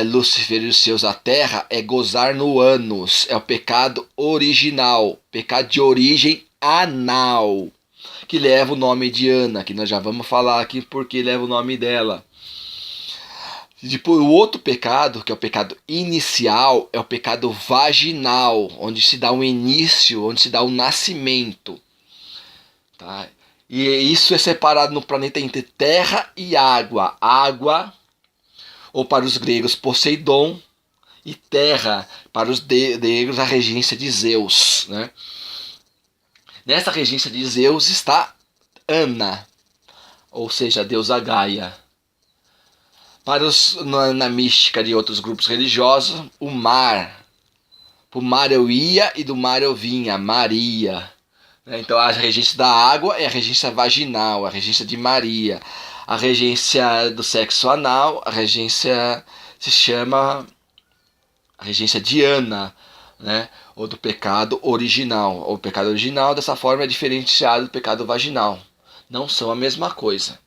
Lúcifer e os seus à terra é gozar no ânus. É o pecado original. Pecado de origem anal. Que leva o nome de Ana. Que nós já vamos falar aqui porque leva o nome dela. E depois o outro pecado, que é o pecado inicial, é o pecado vaginal, onde se dá um início, onde se dá um nascimento. Tá? E isso é separado no planeta entre terra e água. Água, ou para os gregos, Poseidon, e terra, para os gregos, a regência de Zeus. Né? Nessa regência de Zeus está Ana, ou seja, a deusa Gaia. Para na mística de outros grupos religiosos, o mar. Pro mar eu ia e do mar eu vinha, Maria. Então a regência da água é a regência vaginal, a regência de Maria. A regência do sexo anal, a regência se chama a regência de Ana, né? Ou do pecado original. O pecado original, dessa forma, é diferenciado do pecado vaginal. Não são a mesma coisa.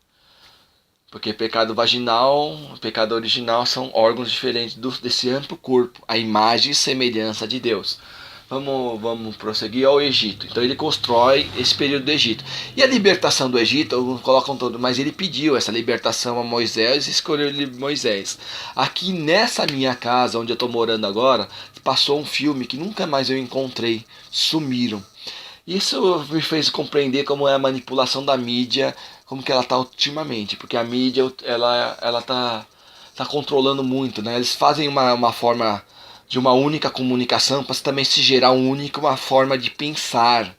Porque pecado vaginal e pecado original são órgãos diferentes desse amplo corpo, a imagem e semelhança de Deus. Vamos prosseguir ao Egito. Então ele constrói esse período do Egito. E a libertação do Egito, alguns colocam todo, mas ele pediu essa libertação a Moisés e escolheu Moisés. Aqui nessa minha casa, onde eu estou morando agora, passou um filme que nunca mais eu encontrei. Sumiram. Isso me fez compreender como é a manipulação da mídia, como que ela está ultimamente, porque a mídia ela tá controlando muito, né? Eles fazem uma forma de uma única comunicação para também se gerar uma forma de pensar.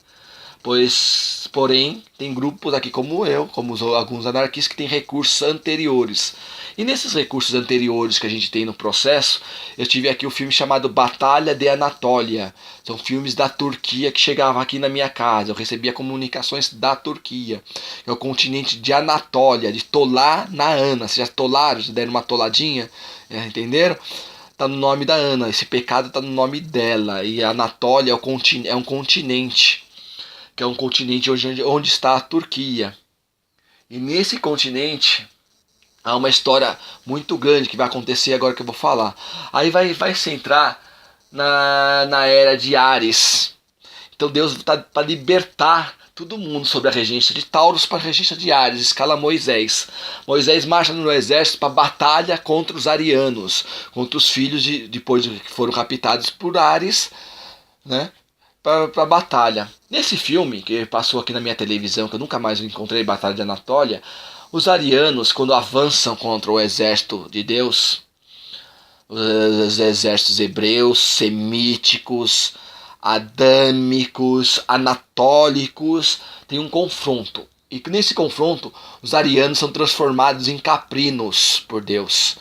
Porém, tem grupos aqui como eu, como alguns anarquistas, que têm recursos anteriores. E nesses recursos anteriores que a gente tem no processo, eu tive aqui o filme chamado Batalha de Anatólia. São filmes da Turquia que chegavam aqui na minha casa. Eu recebia comunicações da Turquia. É o continente de Anatólia, de Tolá na Ana. Vocês já tolaram? Já deram uma toladinha? Entenderam? Está no nome da Ana. Esse pecado está no nome dela. E a Anatólia é um continente. Que é um continente onde está a Turquia. E nesse continente há uma história muito grande que vai acontecer agora que eu vou falar. Aí vai centrar na era de Ares. Então Deus está para libertar todo mundo sobre a regência de Taurus para a regência de Ares. Escala Moisés. Moisés marcha no exército para batalha contra os arianos, contra os filhos depois que foram raptados por Ares, né? Para batalha. Nesse filme, que passou aqui na minha televisão, que eu nunca mais encontrei, Batalha de Anatólia, os arianos, quando avançam contra o exército de Deus, os exércitos hebreus, semíticos, adâmicos, anatólicos, tem um confronto. E nesse confronto, os arianos são transformados em caprinos por Deus.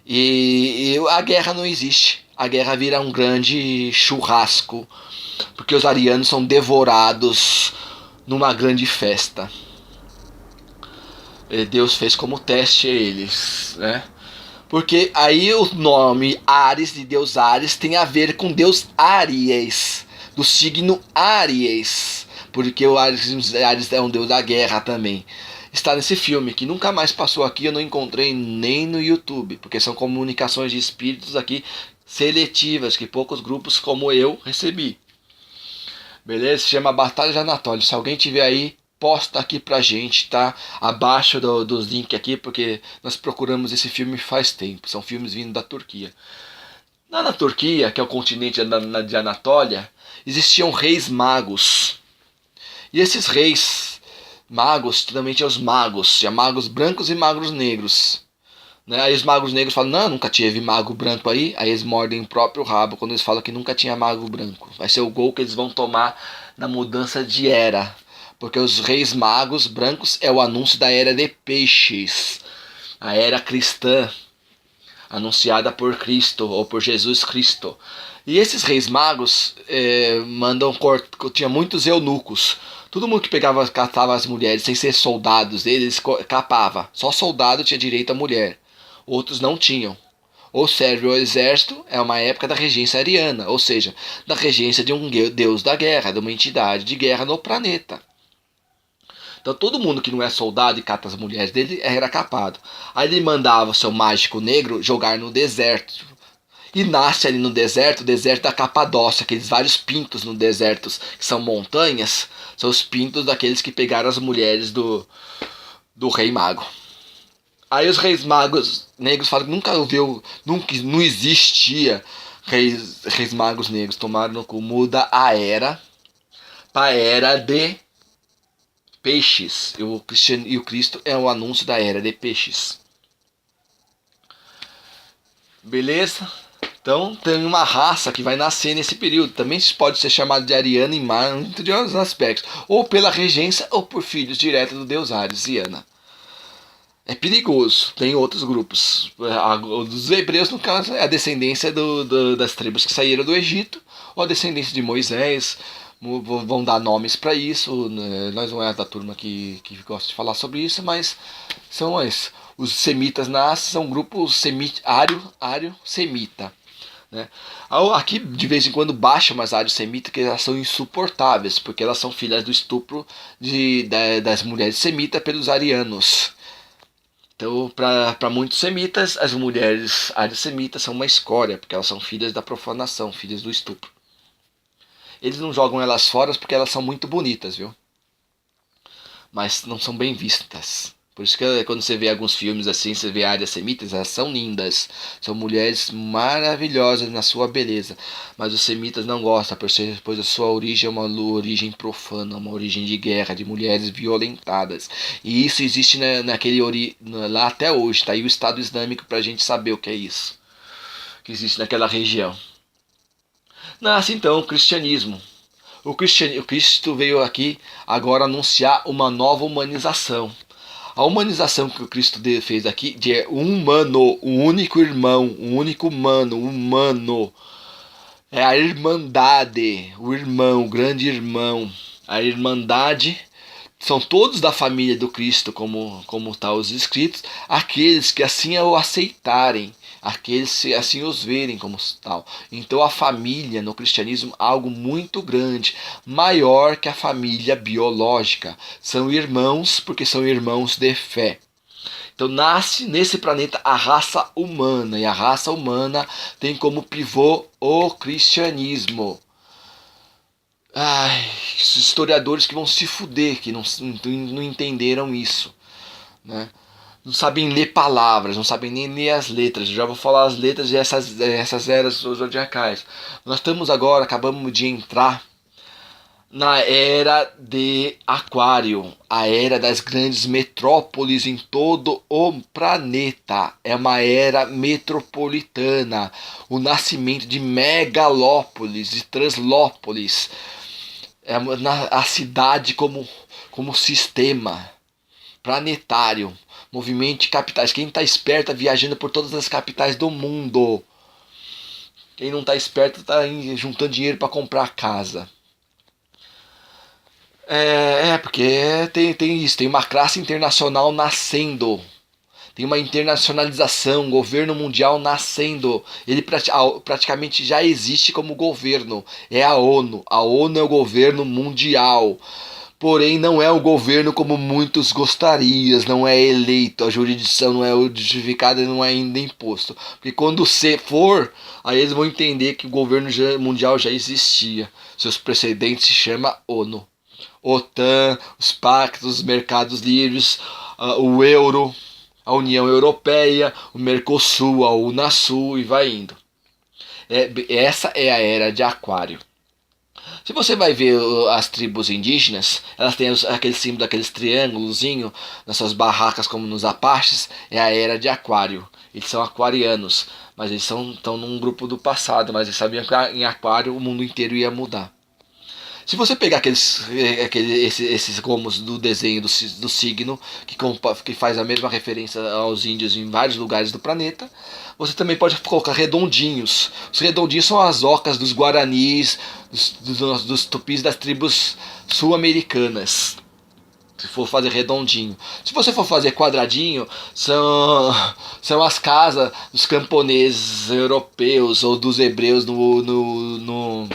E a guerra não existe. A guerra vira um grande churrasco, porque os arianos são devorados numa grande festa. Deus fez como teste a eles, né? Porque aí o nome Ares, de Deus Ares, tem a ver com Deus Áries, do signo Áries, porque o Ares é um deus da guerra também. Está nesse filme, que nunca mais passou aqui, eu não encontrei nem no YouTube, porque são comunicações de espíritos aqui seletivas, que poucos grupos como eu recebi. Beleza? Se chama Batalha de Anatólia. Se alguém tiver aí, posta aqui pra gente, tá? Abaixo dos links aqui, porque nós procuramos esse filme faz tempo. São filmes vindo da Turquia. Na Turquia, que é o continente de Anatólia, existiam reis magos. E esses reis magos, também tinham os magos. Tinha magos brancos e magos negros. Né? Aí os magos negros falam, não, nunca tive mago branco aí. Aí eles mordem o próprio rabo quando eles falam que nunca tinha mago branco. Vai ser o gol que eles vão tomar na mudança de era. Porque os reis magos brancos é o anúncio da era de peixes. A era cristã, anunciada por Cristo ou por Jesus Cristo. E esses reis magos tinha muitos eunucos. Todo mundo que catava as mulheres sem ser soldados deles, capava. Só soldado tinha direito à mulher. Outros não tinham. Ou serve ao exército, é uma época da regência ariana, ou seja, da regência de um deus da guerra, de uma entidade de guerra no planeta. Então todo mundo que não é soldado e cata as mulheres dele era capado. Aí ele mandava o seu mágico negro jogar no deserto. E nasce ali no deserto, o deserto da Capadócia, aqueles vários pintos no deserto, que são montanhas, são os pintos daqueles que pegaram as mulheres do rei mago. Aí os reis magos negros falam que nunca viu, nunca, não existia reis magos negros. Tomaram no cu, muda a era para era de peixes. E o Cristo é o anúncio da era de peixes. Beleza? Então tem uma raça que vai nascer nesse período. Também pode ser chamado de ariana em muitos aspectos. Ou pela regência ou por filhos diretos do deus Ares e Ana. É perigoso. Tem outros grupos. Dos hebreus, no caso, é a descendência das tribos que saíram do Egito. Ou a descendência de Moisés. Vão dar nomes para isso. Nós não é da turma que gosta de falar sobre isso, mas são esses. Os semitas são um grupo ário-semita. Né? Aqui de vez em quando baixa umas áreas semitas que elas são insuportáveis, porque elas são filhas do estupro das mulheres semitas pelos arianos. Então, para muitos semitas, as mulheres ários-semitas são uma escória, porque elas são filhas da profanação, filhas do estupro. Eles não jogam elas fora porque elas são muito bonitas, viu? Mas não são bem vistas. Por isso que quando você vê alguns filmes assim, você vê áreas semitas, elas são lindas. São mulheres maravilhosas na sua beleza. Mas os semitas não gostam, pois a sua origem é uma origem profana, uma origem de guerra, de mulheres violentadas. E isso existe lá até hoje. Tá aí o Estado Islâmico pra gente saber o que é isso. Que existe naquela região. Nasce então o cristianismo. O Cristo veio aqui agora anunciar uma nova humanização. A humanização que o Cristo fez aqui de um humano, um único irmão, um único humano. É a irmandade, o irmão, o grande irmão. A irmandade são todos da família do Cristo, como está os escritos, aqueles que assim o aceitarem, aqueles que assim os verem como tal. Então a família no cristianismo é algo muito grande, maior que a família biológica. São irmãos porque são irmãos de fé. Então nasce nesse planeta a raça humana, e a raça humana tem como pivô o cristianismo. Ai, esses historiadores que vão se fuder, que não entenderam isso, né? Não sabem ler palavras, não sabem nem ler as letras. Eu já vou falar as letras de essas eras zodiacais. Nós estamos agora, acabamos de entrar na era de Aquário, a era das grandes metrópoles em todo o planeta. É uma era metropolitana, o nascimento de megalópolis, de translópolis. É a cidade como sistema planetário, movimento de capitais. Quem está esperto está viajando por todas as capitais do mundo. Quem não está esperto está juntando dinheiro para comprar casa. Porque tem isso, tem uma classe internacional nascendo. Tem uma internacionalização, um governo mundial nascendo. Ele praticamente já existe como governo. É a ONU. A ONU é o governo mundial. Porém, não é o governo como muitos gostariam. Não é eleito. A jurisdição não é justificada e não é ainda imposto. Porque quando você for, aí eles vão entender que o governo mundial já existia. Seus precedentes se chama ONU. OTAN, os pactos, os mercados livres, o euro, a União Europeia, o Mercosul, a Unasul e vai indo. Essa é a era de Aquário. Se você vai ver as tribos indígenas, elas têm aquele símbolo daqueles triângulozinho nas suas barracas como nos Apaches, é a era de Aquário. Eles são aquarianos, mas eles estão num grupo do passado, mas eles sabiam que em Aquário o mundo inteiro ia mudar. Se você pegar esses gomos do desenho do signo, que faz a mesma referência aos índios em vários lugares do planeta, você também pode colocar redondinhos. Os redondinhos são as ocas dos guaranis, dos tupis das tribos sul-americanas. Se for fazer redondinho. Se você for fazer quadradinho, são as casas dos camponeses europeus ou dos hebreus no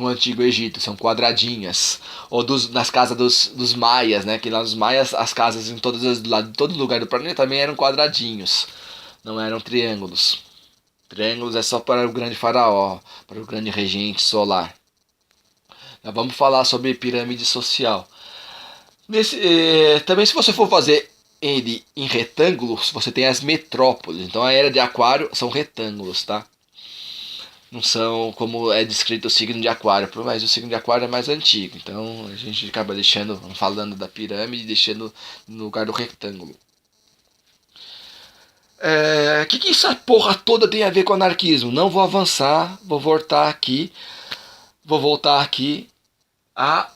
Antigo Egito, são quadradinhas. Ou nas casas dos maias, né? Que lá nos maias as casas em todo lugar do planeta também eram quadradinhos, não eram triângulos. Triângulos é só para o grande faraó, para o grande regente solar. Já vamos falar sobre pirâmide social. Também se você for fazer ele em retângulos, você tem as metrópoles. Então a era de Aquário são retângulos, tá? Não são como é descrito o signo de Aquário, mas o signo de Aquário é mais antigo. Então a gente acaba deixando, falando da pirâmide, deixando no lugar do retângulo. Que essa porra toda tem a ver com anarquismo? Não vou avançar, vou voltar aqui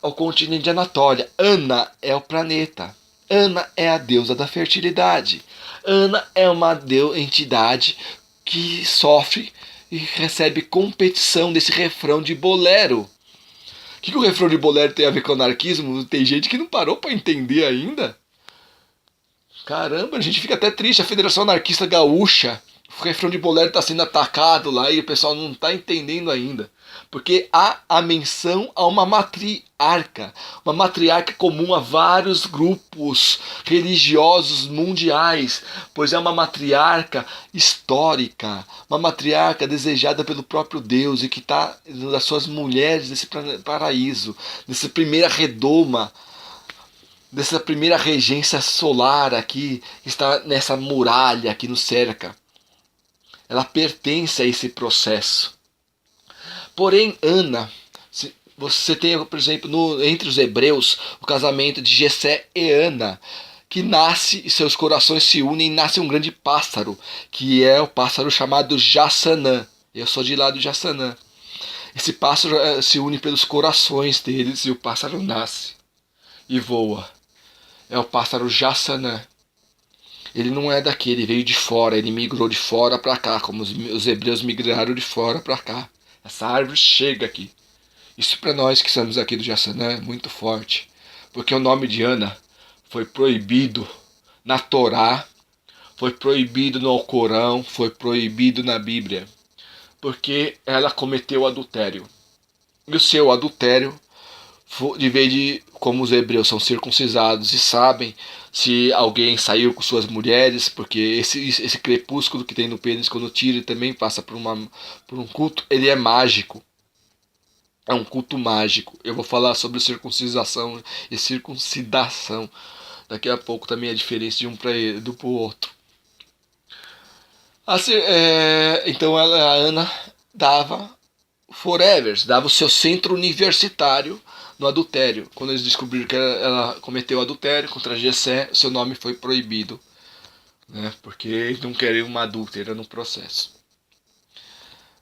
ao continente de Anatólia. Ana é o planeta. Ana é a deusa da fertilidade. Ana é uma entidade que sofre e recebe competição desse refrão de bolero. O que o refrão de bolero tem a ver com anarquismo? Tem gente que não parou para entender ainda. Caramba, a gente fica até triste. A Federação Anarquista Gaúcha, o refrão de bolero está sendo atacado lá e o pessoal não está entendendo ainda. Porque há a menção a uma matriarca comum a vários grupos religiosos mundiais, pois é uma matriarca histórica, uma matriarca desejada pelo próprio Deus e que está das suas mulheres nesse paraíso, nessa primeira redoma, dessa primeira regência solar aqui, que está nessa muralha que nos cerca. Ela pertence a esse processo. Porém, Ana, você tem, por exemplo, entre os hebreus, o casamento de Jessé e Ana, que nasce e seus corações se unem e nasce um grande pássaro, que é o pássaro chamado Jassanã. Eu sou de lá do Jassanã. Esse pássaro se une pelos corações deles e o pássaro nasce e voa. É o pássaro Jassanã. Ele não é daqui, ele veio de fora, ele migrou de fora para cá, como os hebreus migraram de fora para cá. Essa árvore chega aqui. Isso para nós que estamos aqui do Jassanã é muito forte, porque o nome de Ana foi proibido na Torá, foi proibido no Alcorão, foi proibido na Bíblia, porque ela cometeu adultério. E o seu adultério, de vez de como os hebreus são circuncisados e sabem se alguém saiu com suas mulheres, porque esse crepúsculo que tem no pênis quando tira ele também passa por um culto, ele é mágico. É um culto mágico. Eu vou falar sobre circuncisação e circuncidação daqui a pouco, também a diferença de um para o outro. Então a Ana dava dava o seu centro universitário no adultério. Quando eles descobriram que ela cometeu adultério contra Jessé, seu nome foi proibido, né? Porque eles não queriam uma adúltera no processo.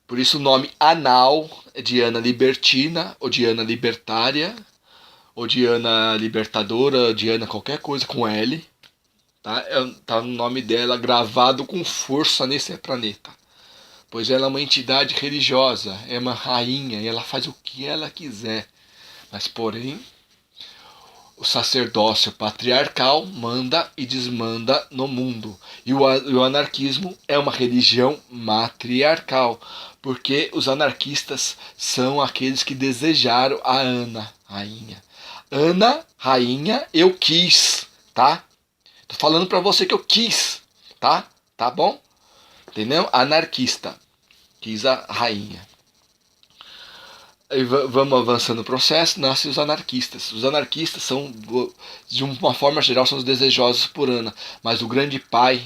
Por isso o nome Anal é de Ana Libertina, ou de Ana Libertária, ou de Ana Libertadora, ou de Ana qualquer coisa com L. Tá no nome dela gravado com força nesse planeta. Pois ela é uma entidade religiosa, é uma rainha e ela faz o que ela quiser. Mas porém, o sacerdócio patriarcal manda e desmanda no mundo. E o anarquismo é uma religião matriarcal, porque os anarquistas são aqueles que desejaram a Ana, rainha. Ana, rainha, eu quis, tá? Tô falando pra você que eu quis, tá? Tá bom? Entendeu? Anarquista. Quis a rainha. Aí vamos avançando o processo, nascem os anarquistas. Os anarquistas são, de uma forma geral, são os desejosos por Ana. Mas o grande pai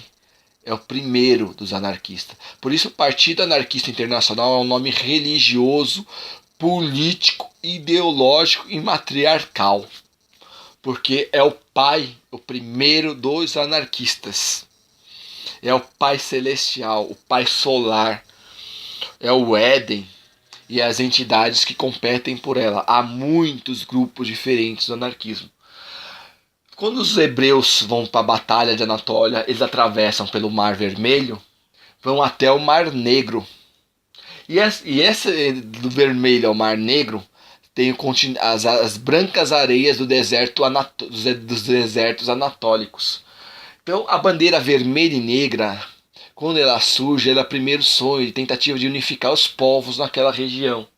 é o primeiro dos anarquistas. Por isso o Partido Anarquista Internacional é um nome religioso, político, ideológico e matriarcal. Porque é o pai, o primeiro dos anarquistas. É o pai celestial, o pai solar. É o Éden e as entidades que competem por ela. Há muitos grupos diferentes do anarquismo. Quando os hebreus vão para a Batalha de Anatólia, eles atravessam pelo Mar Vermelho, vão até o Mar Negro. E esse do Vermelho ao Mar Negro tem as brancas areias do dos desertos anatólicos. Então a bandeira vermelha e negra, quando ela surge, ela é o primeiro sonho de tentativa de unificar os povos naquela região,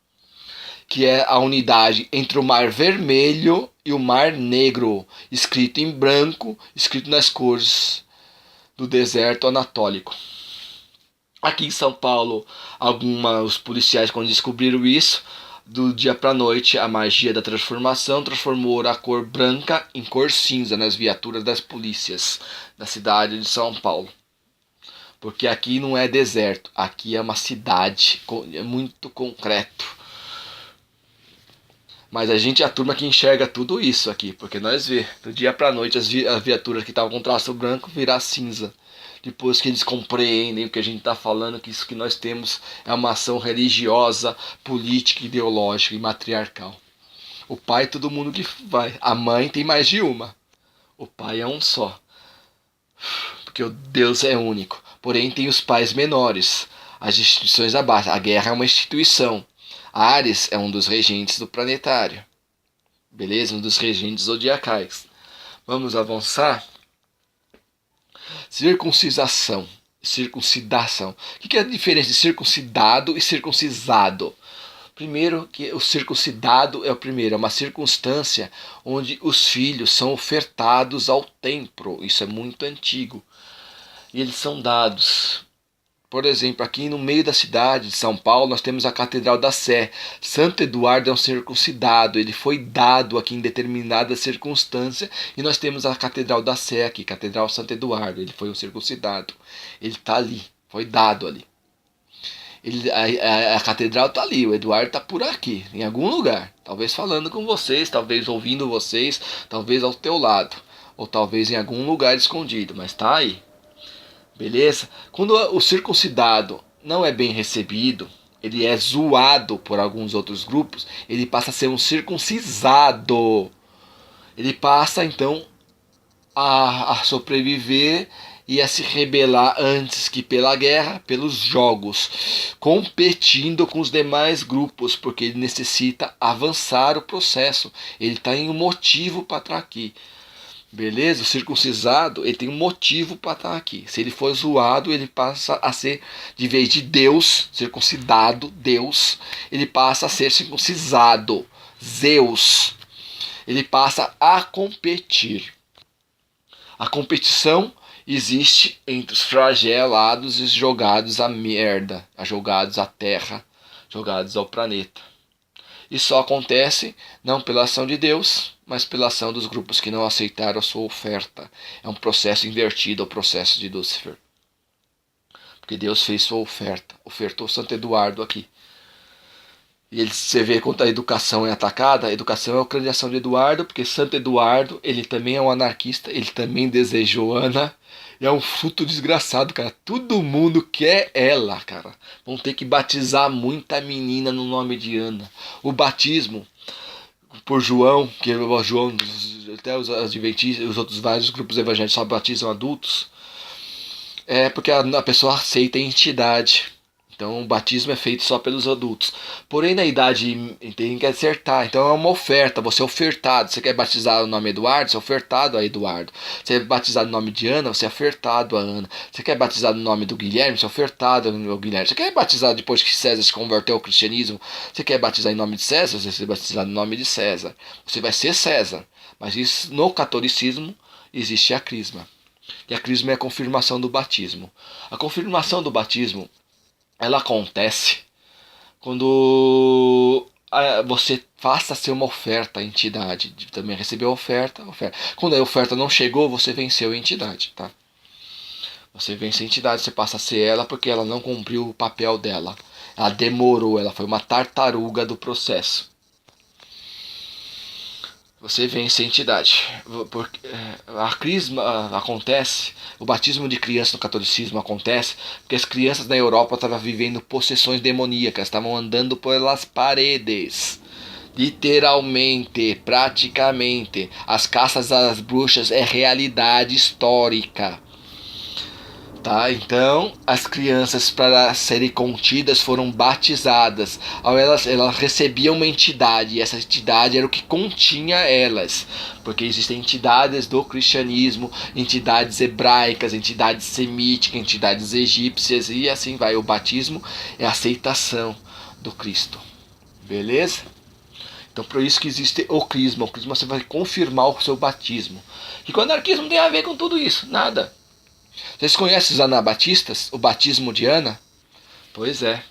que é a unidade entre o Mar Vermelho e o Mar Negro, escrito em branco, escrito nas cores do deserto anatólico. Aqui em São Paulo, os policiais, quando descobriram isso, Do dia para noite, a magia da transformação transformou a cor branca em cor cinza nas viaturas das polícias da cidade de São Paulo. Porque aqui não é deserto, aqui é uma cidade, é muito concreto. Mas a gente é a turma que enxerga tudo isso aqui, porque nós vê, do dia para noite as viaturas que estavam com traço branco virar cinza. Depois que eles compreendem o que a gente está falando, que isso que nós temos é uma ação religiosa, política, ideológica e matriarcal. O pai todo mundo que vai, a mãe tem mais de uma. O pai é um só, porque o Deus é único. Porém tem os pais menores, as instituições abaixo. A guerra é uma instituição. Ares é um dos regentes do planetário. Beleza? Um dos regentes zodiacais. Vamos avançar? Circuncisação. Circuncidação. O que é a diferença de circuncidado e circuncisado? Primeiro, que o circuncidado é o primeiro, é uma circunstância onde os filhos são ofertados ao templo. Isso é muito antigo. E eles são dados. Por exemplo, aqui no meio da cidade de São Paulo, nós temos a Catedral da Sé. Santo Eduardo é um circuncidado, ele foi dado aqui em determinada circunstância, e nós temos a Catedral da Sé aqui, Catedral Santo Eduardo, ele foi um circuncidado. Ele está ali, foi dado ali. A catedral está ali, o Eduardo está por aqui, em algum lugar. Talvez falando com vocês, talvez ouvindo vocês, talvez ao teu lado, ou talvez em algum lugar escondido, mas está aí. Beleza? Quando o circuncidado não é bem recebido, ele é zoado por alguns outros grupos, ele passa a ser um circuncisado. Ele passa então a sobreviver e a se rebelar antes que pela guerra, pelos jogos, competindo com os demais grupos, porque ele necessita avançar o processo. Ele está em um motivo para estar aqui. Beleza? O circuncisado, ele tem um motivo para estar aqui. Se ele for zoado, ele passa a ser, de vez de Deus, circuncidado, Deus, ele passa a ser circuncisado, Zeus. Ele passa a competir. A competição existe entre os flagelados e os jogados à merda, jogados à terra, jogados ao planeta. E só acontece não pela ação de Deus, mas pela ação dos grupos que não aceitaram a sua oferta. É um processo invertido ao processo de Lúcifer. Porque Deus fez sua oferta, ofertou Santo Eduardo aqui. E você vê quando a educação é atacada, a educação é a criação de Eduardo, porque Santo Eduardo, ele também é um anarquista, ele também desejou Ana, e é um fruto desgraçado, cara. Todo mundo quer ela, cara. Vão ter que batizar muita menina no nome de Ana. O batismo por João, que o João, até os adventistas, os outros vários grupos evangélicos só batizam adultos, é porque a pessoa aceita a entidade. Então o batismo é feito só pelos adultos. Porém na idade tem que acertar. Então é uma oferta, você é ofertado. Você quer batizar o nome Eduardo, você é ofertado a Eduardo. Você quer batizar o nome de Ana, você é ofertado a Ana. Você quer batizar o nome do Guilherme, você é ofertado ao Guilherme. Você quer batizar depois que César se converteu ao cristianismo, você quer batizar em nome de César, você vai batizar no nome de César. Você vai ser César. Mas isso, no catolicismo existe a crisma. E a crisma é a confirmação do batismo. A confirmação do batismo, ela acontece quando você faça ser uma oferta à entidade. Também recebeu a oferta. Quando a oferta não chegou, você venceu a entidade, tá? Você vence a entidade, você passa a ser ela porque ela não cumpriu o papel dela. Ela demorou, ela foi uma tartaruga do processo. Você vence a entidade. Porque a crisma acontece, o batismo de criança no catolicismo acontece porque as crianças na Europa estavam vivendo possessões demoníacas, estavam andando pelas paredes. Literalmente, praticamente. As caças às bruxas é realidade histórica. Tá? Então, as crianças, para serem contidas, foram batizadas. Elas recebiam uma entidade, e essa entidade era o que continha elas. Porque existem entidades do cristianismo, entidades hebraicas, entidades semíticas, entidades egípcias, e assim vai. O batismo é a aceitação do Cristo. Beleza? Então, por isso que existe o crisma. O crisma você vai confirmar o seu batismo. E o anarquismo tem a ver com tudo isso? Nada. Vocês conhecem os anabatistas? O batismo de Ana? Pois é.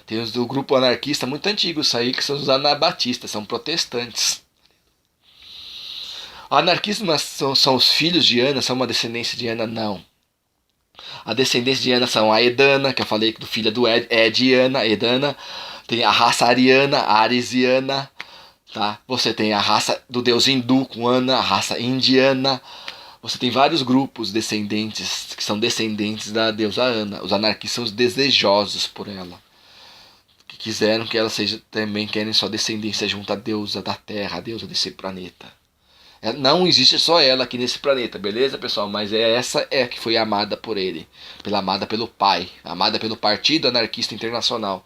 Tem os do grupo anarquista muito antigo, isso aí, que são os anabatistas, são protestantes. Anarquistas são os filhos de Ana, são uma descendência de Ana? Não. A descendência de Ana são a Edana, que eu falei do filho do Ed e Ana, Edana. Tem a raça ariana, a arisiana. Tá? Você tem a raça do deus hindu com Ana, a raça indiana. Você tem vários grupos descendentes que são descendentes da deusa Ana. Os anarquistas são os desejosos por ela, que quiseram que ela seja, também querem sua descendência junto à deusa da Terra, a deusa desse planeta. Não existe só ela aqui nesse planeta, beleza, pessoal? Mas essa é a que foi amada por ele, amada pelo pai, amada pelo Partido Anarquista Internacional.